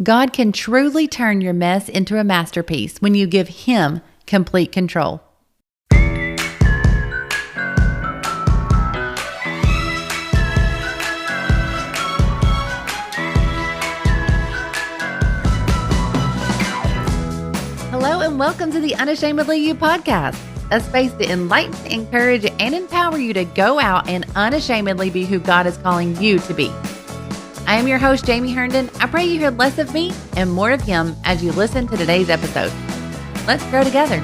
God can truly turn your mess into a masterpiece when you give Him complete control. Hello and welcome to the Unashamedly You podcast, a space to enlighten, encourage, and empower you to go out and unashamedly be who God is calling you to be. I am your host, Jamie Herndon. I pray you hear less of me and more of Him as you listen to today's episode. Let's grow together.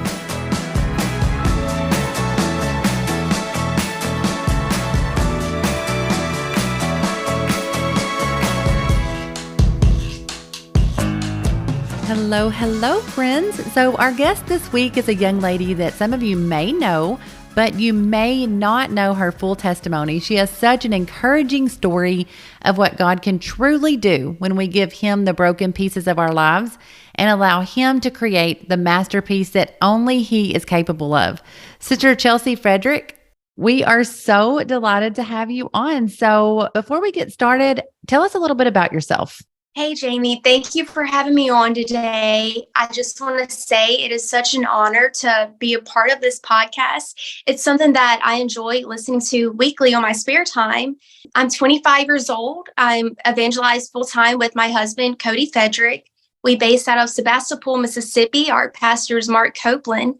Hello, friends. So our guest this week is a young lady that some of you may know, but you may not know her full testimony. She has such an encouraging story of what God can truly do when we give Him the broken pieces of our lives and allow Him to create the masterpiece that only He is capable of. Sister Chelsea Fedrick, we are so delighted to have you on. So before we get started, tell us a little bit about yourself. Hey, Jamie, thank you for having me on today. I just want to say it is such an honor to be a part of this podcast. It's something that I enjoy listening to weekly on my spare time. I'm 25 years old. I'm evangelized full-time with my husband, Chelsea Fedrick. We base out of Sebastopol, Mississippi. Our pastor is Mark Copeland.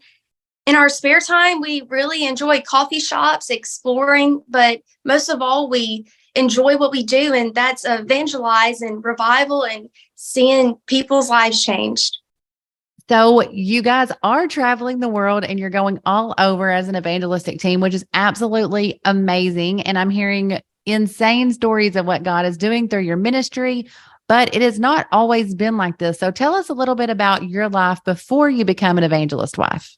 In our spare time, we really enjoy coffee shops, exploring, but most of all, we enjoy what we do, and that's evangelize and revival and seeing people's lives changed. So you guys are traveling the world and you're going all over as an evangelistic team, which is absolutely amazing. And I'm hearing insane stories of what God is doing through your ministry, but it has not always been like this. So tell us a little bit about your life before you become an evangelist wife.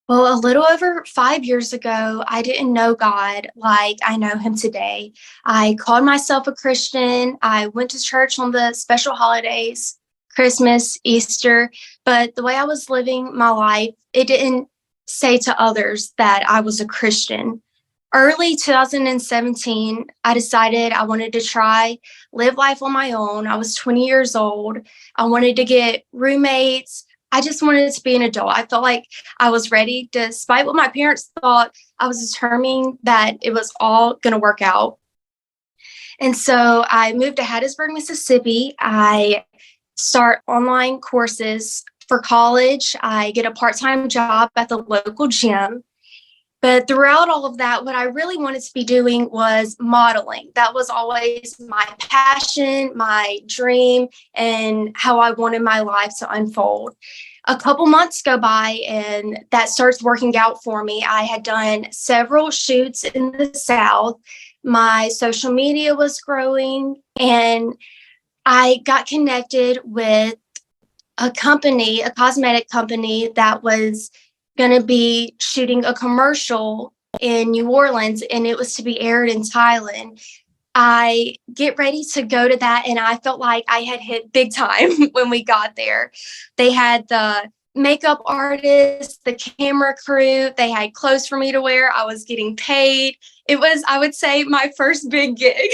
Well, a little over 5 years ago, I didn't know God like I know Him today. I called myself a Christian. I went to church on the special holidays, Christmas, Easter, but the way I was living my life, it didn't say to others that I was a Christian. Early 2017, I decided I wanted to live life on my own. I was 20 years old. I wanted to get roommates. I just wanted to be an adult. I felt like I was ready, despite what my parents thought. I was determined that it was all going to work out. And so I moved to Hattiesburg, Mississippi. I start online courses for college. I get a part-time job at the local gym. But throughout all of that, what I really wanted to be doing was modeling. That was always my passion, my dream, and how I wanted my life to unfold. A couple months go by and that starts working out for me. I had done several shoots in the South. My social media was growing, and I got connected with a company, a cosmetic company that was going to be shooting a commercial in New Orleans, and it was to be aired in Thailand. I get ready to go to that, and I felt like I had hit big time when we got there. They had the makeup artist, the camera crew, they had clothes for me to wear. I was getting paid. It was, I would say, my first big gig.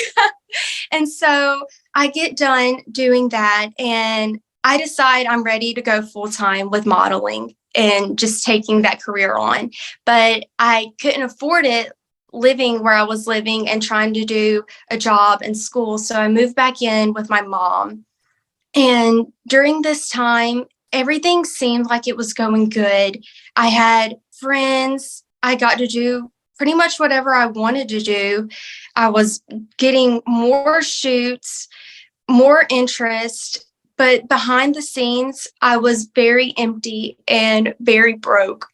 And so I get done doing that, and I decide I'm ready to go full time with modeling and just taking that career on. But I couldn't afford it living where I was living and trying to do a job and school. So I moved back in with my mom. And during this time, everything seemed like it was going good. I had friends. I got to do pretty much whatever I wanted to do. I was getting more shoots, more interest. But behind the scenes, I was very empty and very broke.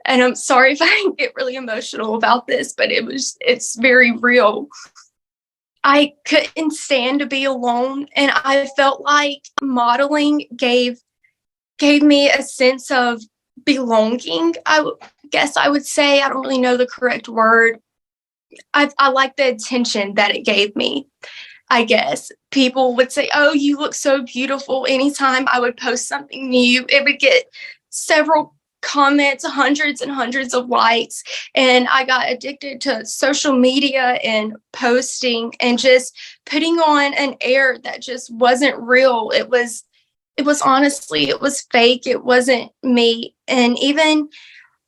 And I'm sorry if I get really emotional about this, but it's very real. I couldn't stand to be alone, and I felt like modeling gave me a sense of belonging. I guess I would say, I don't really know the correct word. I like the attention that it gave me. I guess people would say, "Oh, you look so beautiful." Anytime I would post something new, it would get several comments, hundreds and hundreds of likes. And I got addicted to social media and posting and just putting on an air that just wasn't real. It was honestly, it was fake. It wasn't me. And even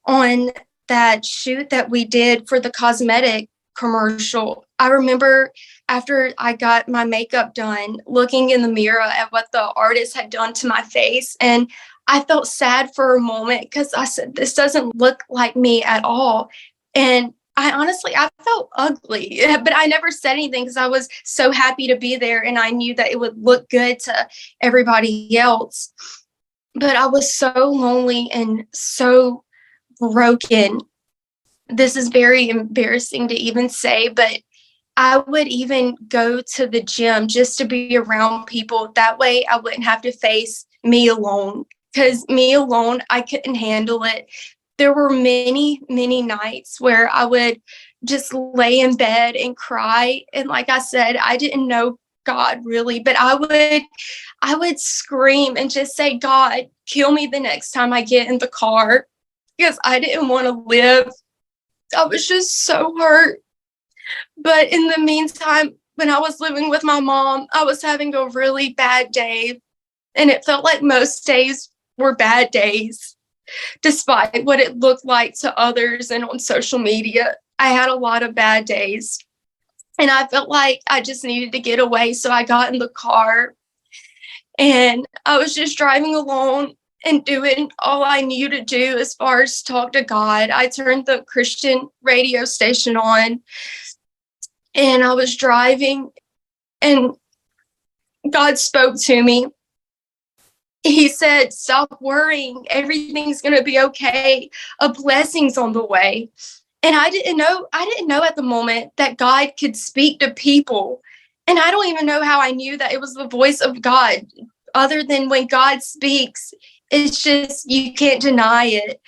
on that shoot that we did for the cosmetic commercial, I remember after I got my makeup done, looking in the mirror at what the artist had done to my face. And I felt sad for a moment because I said, this doesn't look like me at all. And I felt ugly, but I never said anything because I was so happy to be there. And I knew that it would look good to everybody else. But I was so lonely and so broken. This is very embarrassing to even say, but I would even go to the gym just to be around people. That way I wouldn't have to face me alone, because me alone, I couldn't handle it. There were many, many nights where I would just lay in bed and cry. And like I said, I didn't know God really, but I would scream and just say, God, kill me the next time I get in the car, because I didn't want to live. I was just so hurt. But in the meantime, when I was living with my mom, I was having a really bad day. And it felt like most days were bad days, despite what it looked like to others and on social media. I had a lot of bad days. And I felt like I just needed to get away. So I got in the car and I was just driving alone and doing all I knew to do as far as talk to God. I turned the Christian radio station on and I was driving and God spoke to me. He said, stop worrying. Everything's going to be okay. A blessing's on the way. And I didn't know at the moment that God could speak to people. And I don't even know how I knew that it was the voice of God, other than when God speaks, it's just, you can't deny it.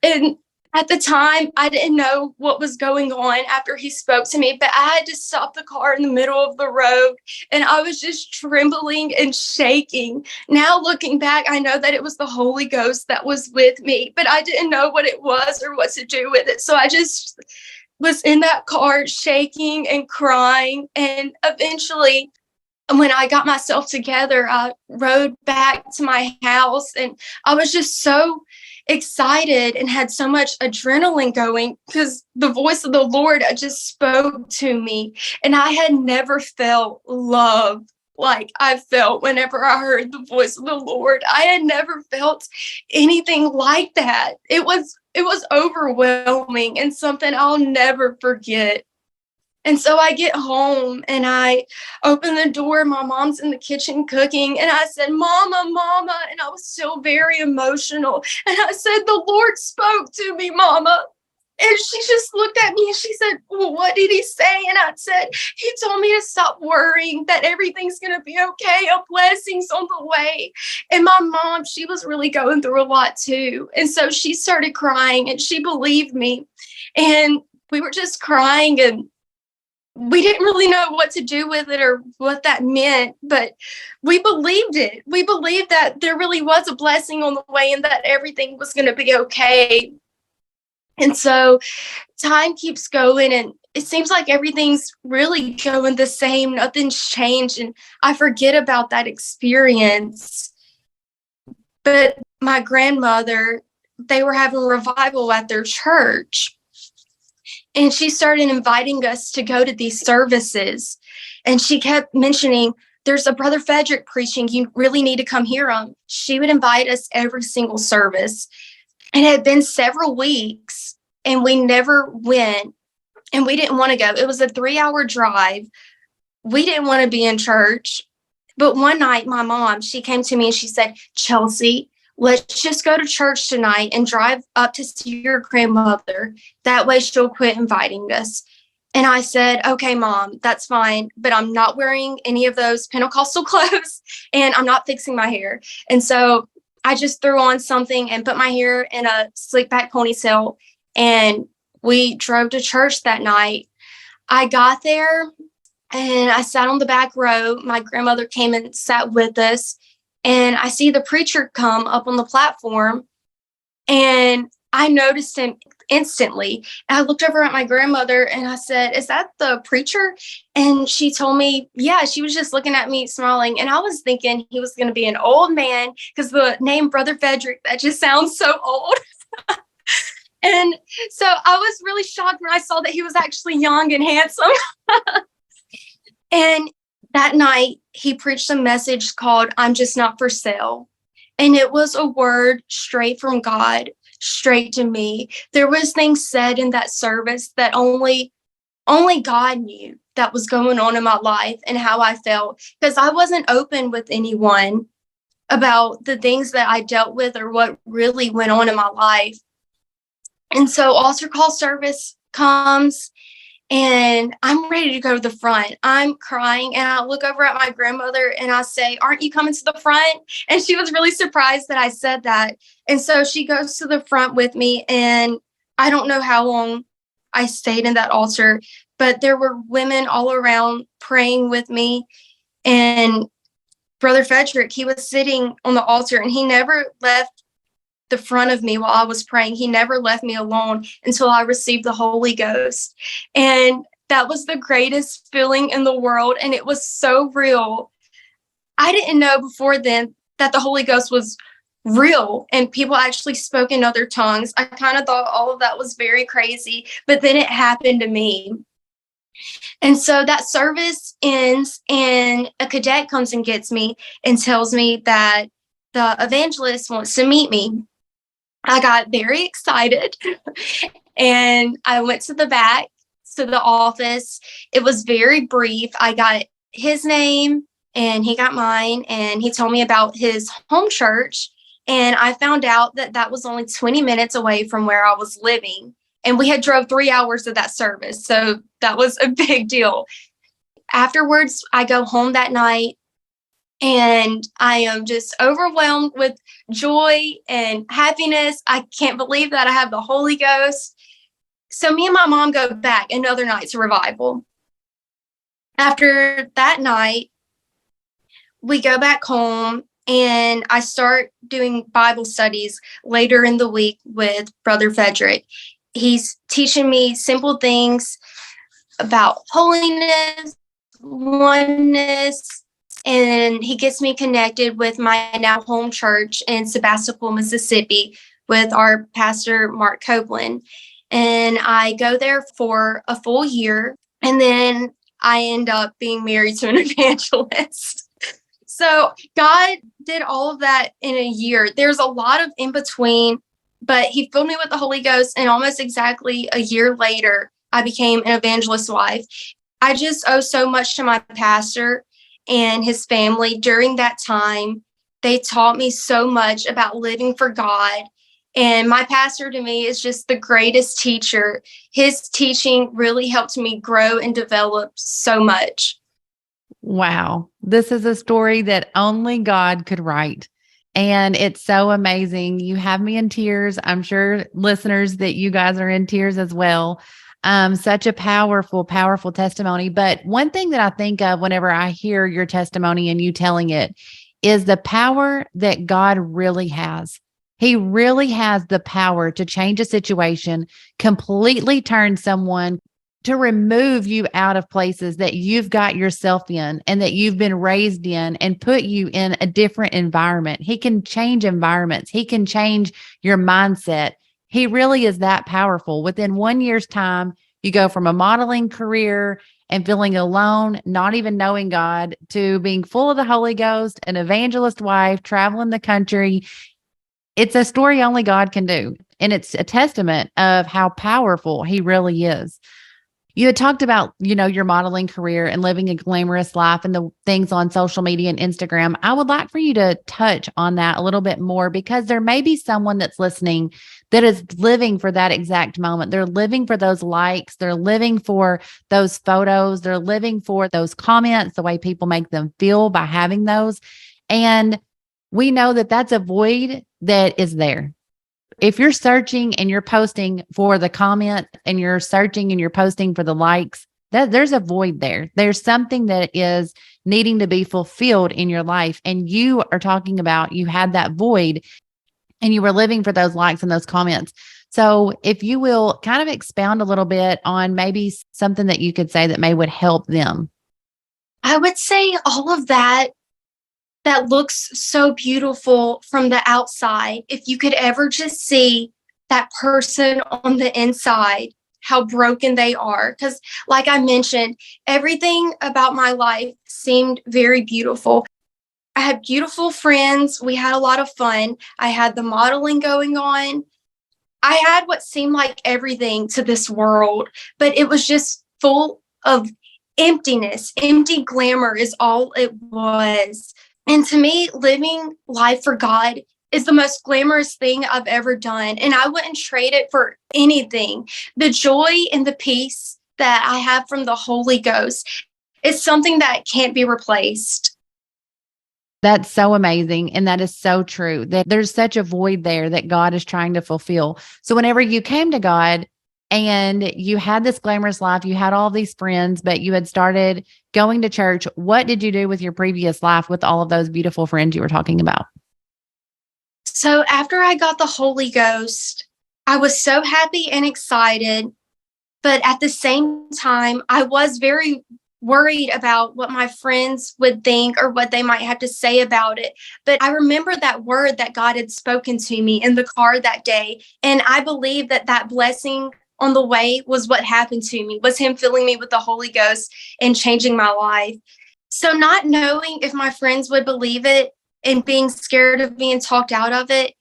And at the time, I didn't know what was going on after he spoke to me, but I had to stop the car in the middle of the road and I was just trembling and shaking. Now looking back, I know that it was the Holy Ghost that was with me, but I didn't know what it was or what to do with it. So I just was in that car shaking and crying. And eventually, when I got myself together, I rode back to my house and I was just so excited and had so much adrenaline going because the voice of the Lord just spoke to me. And I had never felt love like I felt whenever I heard the voice of the Lord. I had never felt anything like that. It was overwhelming and something I'll never forget. And so I get home and I open the door. My mom's in the kitchen cooking. And I said, Mama, Mama. And I was still very emotional. And I said, the Lord spoke to me, Mama. And she just looked at me and she said, well, what did he say? And I said, he told me to stop worrying, that everything's going to be okay. A blessing's on the way. And my mom, she was really going through a lot too. And so she started crying and she believed me. And we were just crying and we didn't really know what to do with it or what that meant, but we believed it. We believed that there really was a blessing on the way and that everything was going to be okay. And so time keeps going and it seems like everything's really going the same. Nothing's changed. And I forget about that experience. But my grandmother, they were having a revival at their church. And she started inviting us to go to these services. And she kept mentioning, there's a Brother Fedrick preaching. You really need to come hear him. She would invite us every single service. And it had been several weeks and we never went. And we didn't want to go. It was a 3-hour drive. We didn't want to be in church. But one night, my mom, she came to me and she said, Chelsea, let's just go to church tonight and drive up to see your grandmother. That way she'll quit inviting us. And I said, okay, Mom, that's fine. But I'm not wearing any of those Pentecostal clothes and I'm not fixing my hair. And so I just threw on something and put my hair in a slick back ponytail. And we drove to church that night. I got there and I sat on the back row. My grandmother came and sat with us. And I see the preacher come up on the platform And I noticed him instantly. And I looked over at my grandmother and I said, "Is that the preacher?" And she told me, yeah, she was just looking at me smiling. And I was thinking he was going to be an old man because the name Brother Fedrick, that just sounds so old. And so I was really shocked when I saw that he was actually young and handsome. And that night, he preached a message called "I'm Just Not for Sale." And it was a word straight from God, straight to me. There was things said in that service that only God knew that was going on in my life and how I felt, because I wasn't open with anyone about the things that I dealt with or what really went on in my life. And so altar call service comes and I'm ready to go to the front. I'm crying and I look over at my grandmother and I say, "Aren't you coming to the front?" And she was really surprised that I said that. And so she goes to the front with me, and I don't know how long I stayed in that altar, but there were women all around praying with me. And Brother Frederick, he was sitting on the altar and he never left the front of me while I was praying. He never left me alone until I received the Holy Ghost. And that was the greatest feeling in the world. And it was so real. I didn't know before then that the Holy Ghost was real and people actually spoke in other tongues. I kind of thought all of that was very crazy, but then it happened to me. And so that service ends and a cadet comes and gets me and tells me that the evangelist wants to meet me. I got very excited and I went to the back to the office. It was very brief. I got his name and he got mine, and he told me about his home church. And I found out that that was only 20 minutes away from where I was living. And we had drove 3 hours to that service. So that was a big deal. Afterwards, I go home that night and I am just overwhelmed with joy and happiness. I can't believe that I have the Holy Ghost. So me and my mom go back another night to revival. After that night, we go back home and I start doing Bible studies later in the week with Brother Fedrick. He's teaching me simple things about holiness, oneness, and he gets me connected with my now home church in Sebastopol, Mississippi, with our pastor, Mark Copeland. And I go there for a full year, and then I end up being married to an evangelist. So God did all of that in a year. There's a lot of in between, but he filled me with the Holy Ghost, and almost exactly a year later, I became an evangelist wife. I just owe so much to my pastor and his family. During that time, they taught me so much about living for God. And my pastor to me is just the greatest teacher. His teaching really helped me grow and develop so much. Wow. This is a story that only God could write. And it's so amazing. You have me in tears. I'm sure listeners that you guys are in tears as well. Such a powerful, powerful testimony. But one thing that I think of whenever I hear your testimony and you telling it is the power that God really has. He really has the power to change a situation, completely turn someone, to remove you out of places that you've got yourself in and that you've been raised in, and put you in a different environment. He can change environments. He can change your mindset. He really is that powerful. Within 1 year's time, you go from a modeling career and feeling alone, not even knowing God, to being full of the Holy Ghost, an evangelist wife, traveling the country. It's a story only God can do. And it's a testament of how powerful he really is. You had talked about, your modeling career and living a glamorous life and the things on social media and Instagram. I would like for you to touch on that a little bit more, because there may be someone that's listening that is living for that exact moment. They're living for those likes. They're living for those photos. They're living for those comments, the way people make them feel by having those. And we know that that's a void that is there. If you're searching and you're posting for the comment and you're searching and you're posting for the likes, there's a void there. There's something that is needing to be fulfilled in your life. And you are talking about you had that void. and you were living for those likes and those comments. So if you will kind of expound a little bit on maybe something that you could say that may would help them. I would say all of that looks so beautiful from the outside. If you could ever just see that person on the inside, how broken they are. Because, like I mentioned, everything about my life seemed very beautiful. I had beautiful friends. We had a lot of fun. I had the modeling going on. I had what seemed like everything to this world, but it was just full of emptiness. Empty glamour is all it was. And to me, living life for God is the most glamorous thing I've ever done. And I wouldn't trade it for anything. The joy and the peace that I have from the Holy Ghost is something that can't be replaced. That's so amazing. And that is so true, that there's such a void there that God is trying to fulfill. So whenever you came to God and you had this glamorous life, you had all these friends, but you had started going to church, what did you do with your previous life with all of those beautiful friends you were talking about? So after I got the Holy Ghost, I was so happy and excited. But at the same time, I was very worried about what my friends would think or what they might have to say about it. But I remember that word that God had spoken to me in the car that day. And I believe that that blessing on the way was what happened to me, was him filling me with the Holy Ghost and changing my life. So not knowing if my friends would believe it and being scared of being talked out of it,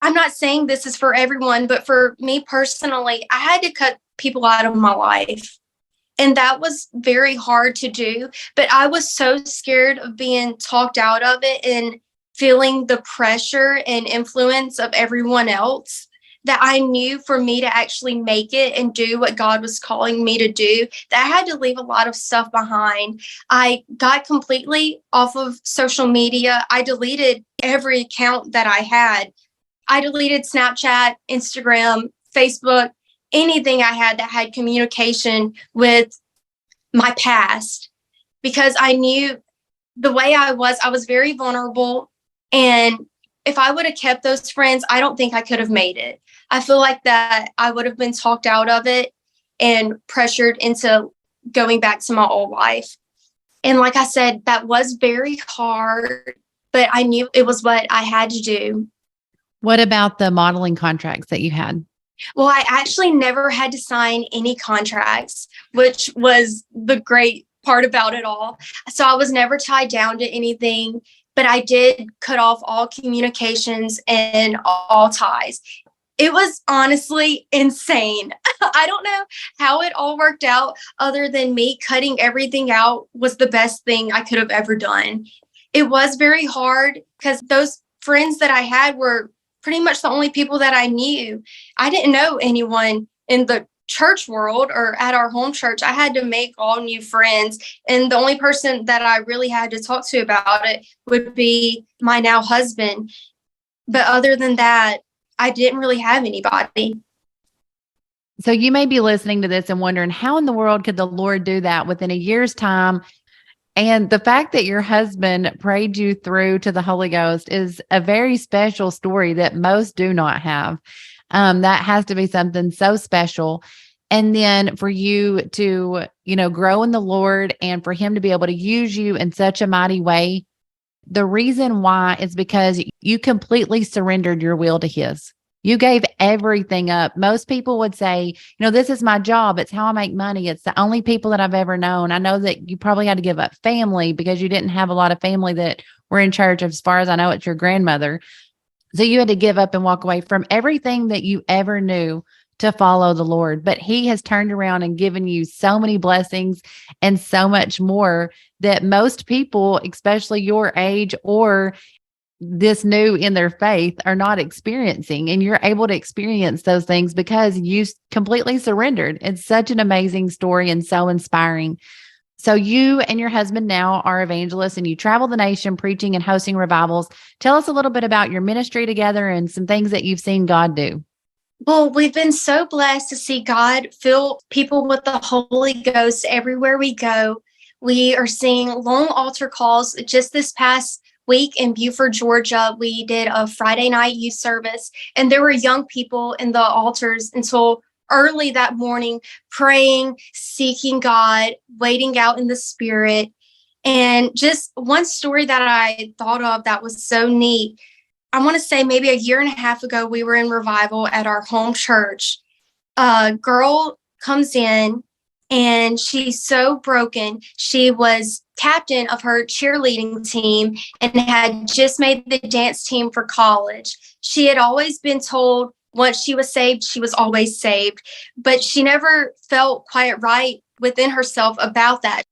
I'm not saying this is for everyone, but for me personally, I had to cut people out of my life. And that was very hard to do. But I was so scared of being talked out of it and feeling the pressure and influence of everyone else that I knew for me to actually make it and do what God was calling me to do, that I had to leave a lot of stuff behind. I got completely off of social media. I deleted every account that I had. I deleted Snapchat, Instagram, Facebook, anything I had that had communication with my past, because I knew the way I was very vulnerable. And if I would have kept those friends, I don't think I could have made it. I feel like that I would have been talked out of it and pressured into going back to my old life. And like I said, that was very hard, but I knew it was what I had to do. What about the modeling contracts that you had? Well, I actually never had to sign any contracts, which was the great part about it all. So I was never tied down to anything, but I did cut off all communications and all ties. It was honestly insane. I don't know how it all worked out, other than me cutting everything out was the best thing I could have ever done. It was very hard because those friends that I had were pretty much the only people that I knew. I didn't know anyone in the church world or at our home church. I had to make all new friends. And the only person that I really had to talk to about it would be my now husband. But other than that, I didn't really have anybody. So you may be listening to this and wondering, how in the world could the Lord do that within a year's time? And the fact that your husband prayed you through to the Holy Ghost is a very special story that most do not have. That has to be something so special. And then for you to, grow in the Lord and for him to be able to use you in such a mighty way, the reason why is because you completely surrendered your will to his. You gave everything up. Most people would say, this is my job. It's how I make money. It's the only people that I've ever known. I know that you probably had to give up family because you didn't have a lot of family that were in church. As far as I know, it's your grandmother. So you had to give up and walk away from everything that you ever knew to follow the Lord. But he has turned around and given you so many blessings and so much more that most people, especially your age or this new in their faith, are not experiencing. And you're able to experience those things because you completely surrendered. It's such an amazing story and so inspiring. So you and your husband now are evangelists and you travel the nation preaching and hosting revivals. Tell us a little bit about your ministry together and some things that you've seen God do. Well, we've been so blessed to see God fill people with the Holy Ghost everywhere we go. We are seeing long altar calls. Just this past week in Beaufort, Georgia, we did a Friday night youth service, and there were young people in the altars until early that morning, praying, seeking God, waiting out in the Spirit. And just one story that I thought of that was so neat. I want to say maybe a year and a half ago, we were in revival at our home church. A girl comes in and she's so broken. She was captain of her cheerleading team and had just made the dance team for college. She had always been told once she was saved, she was always saved, but she never felt quite right within herself about that.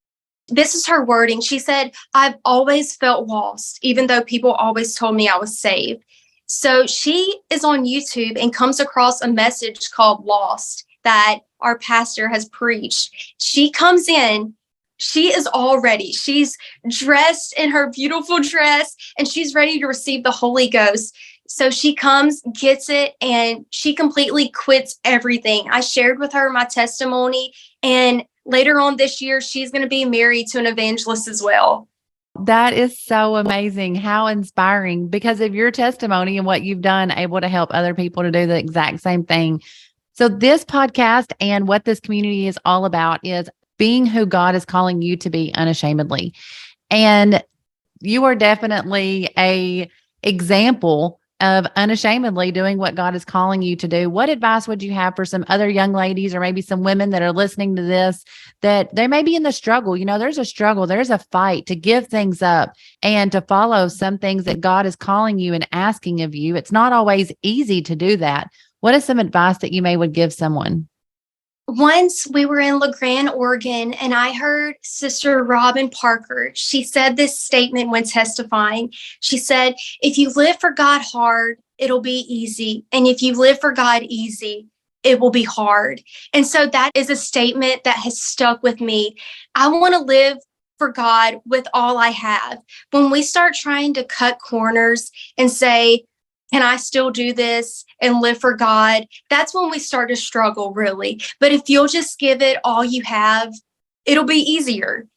This is her wording. She said, I've always felt lost, even though people always told me I was saved. So she is on YouTube and comes across a message called Lost that our pastor has preached. She comes in, she is all ready. She's dressed in her beautiful dress and she's ready to receive the Holy Ghost. So she comes, gets it, and she completely quits everything. I shared with her my testimony, and later on this year, she's going to be married to an evangelist as well. That is so amazing. How inspiring, because of your testimony and what you've done, able to help other people to do the exact same thing. So this podcast and what this community is all about is being who God is calling you to be unashamedly. And you are definitely a example of unashamedly doing what God is calling you to do. What advice would you have for some other young ladies or maybe some women that are listening to this, that they may be in the struggle? You know, there's a struggle, there's a fight to give things up and to follow some things that God is calling you and asking of you. It's not always easy to do that. What is some advice that you may would give someone? Once we were in LeGrand, Oregon, and I heard Sister Robin Parker. She said this statement when testifying. She said, if you live for God hard, it'll be easy. And if you live for God easy, it will be hard. And so that is a statement that has stuck with me. I want to live for God with all I have. When we start trying to cut corners and say, can I still do this and live for God? That's when we start to struggle, really. But if you'll just give it all you have, it'll be easier.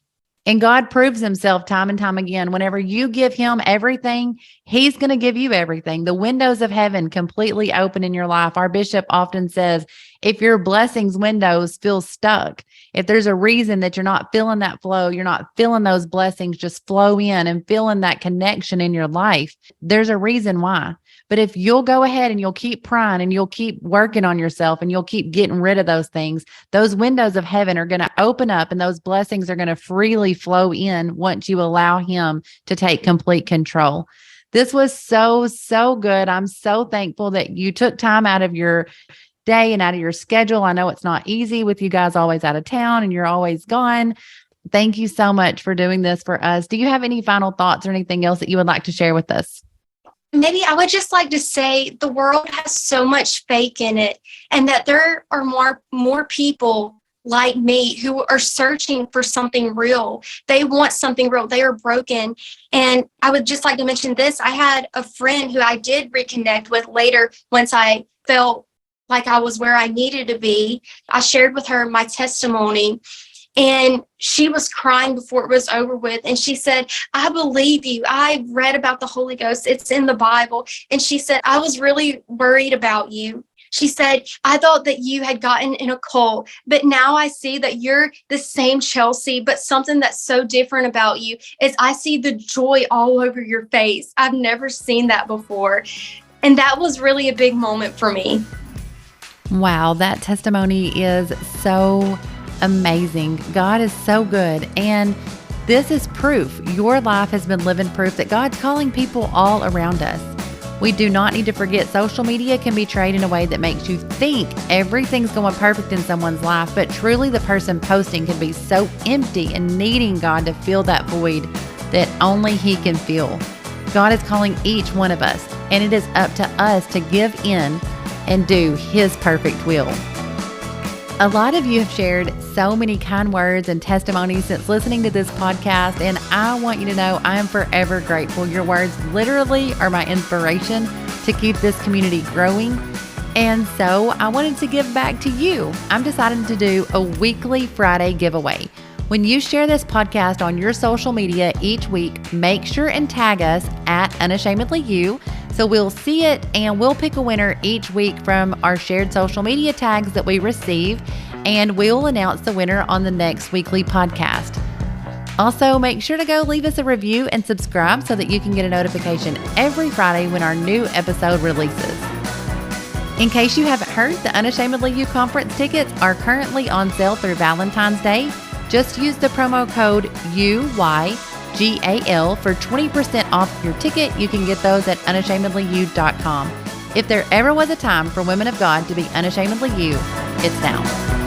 And God proves himself time and time again. Whenever you give him everything, he's going to give you everything. The windows of heaven completely open in your life. Our bishop often says, if your blessings windows feel stuck, if there's a reason that you're not feeling that flow, you're not feeling those blessings just flow in and feeling that connection in your life, there's a reason why. But if you'll go ahead and you'll keep prying and you'll keep working on yourself and you'll keep getting rid of those things, those windows of heaven are going to open up and those blessings are going to freely flow in once you allow him to take complete control. This was so good. I'm so thankful that you took time out of your day and out of your schedule. I know it's not easy with you guys always out of town and you're always gone. Thank you so much for doing this for us. Do you have any final thoughts or anything else that you would like to share with us? Maybe I would just like to say the world has so much fake in it, and that there are more people like me who are searching for something real. They want something real. They are broken. And I would just like to mention this. I had a friend who I did reconnect with later once I felt like I was where I needed to be. I shared with her my testimony. And she was crying before it was over with. And she said, I believe you. I read about the Holy Ghost. It's in the Bible. And she said, I was really worried about you. She said, I thought that you had gotten in a cult, but now I see that you're the same Chelsea, but something that's so different about you is I see the joy all over your face. I've never seen that before. And that was really a big moment for me. Wow, that testimony is so amazing. God is so good. And this is proof. Your life has been living proof that God's calling people all around us. We do not need to forget social media can be portrayed in a way that makes you think everything's going perfect in someone's life, but truly the person posting can be so empty and needing God to fill that void that only He can fill. God is calling each one of us, and it is up to us to give in and do His perfect will. A lot of you have shared so many kind words and testimonies since listening to this podcast, and I want you to know I am forever grateful. Your words literally are my inspiration to keep this community growing. And so I wanted to give back to you. I'm deciding to do a weekly Friday giveaway. When you share this podcast on your social media each week, make sure and tag us at Unashamedly You, so we'll see it and we'll pick a winner each week from our shared social media tags that we receive, and we'll announce the winner on the next weekly podcast. Also, make sure to go leave us a review and subscribe so that you can get a notification every Friday when our new episode releases. In case you haven't heard, the Unashamedly You conference tickets are currently on sale through Valentine's Day. Just use the promo code UYGAL for 20% off your ticket. You can get those at unashamedlyu.com. If there ever was a time for women of God to be unashamedly you, it's now.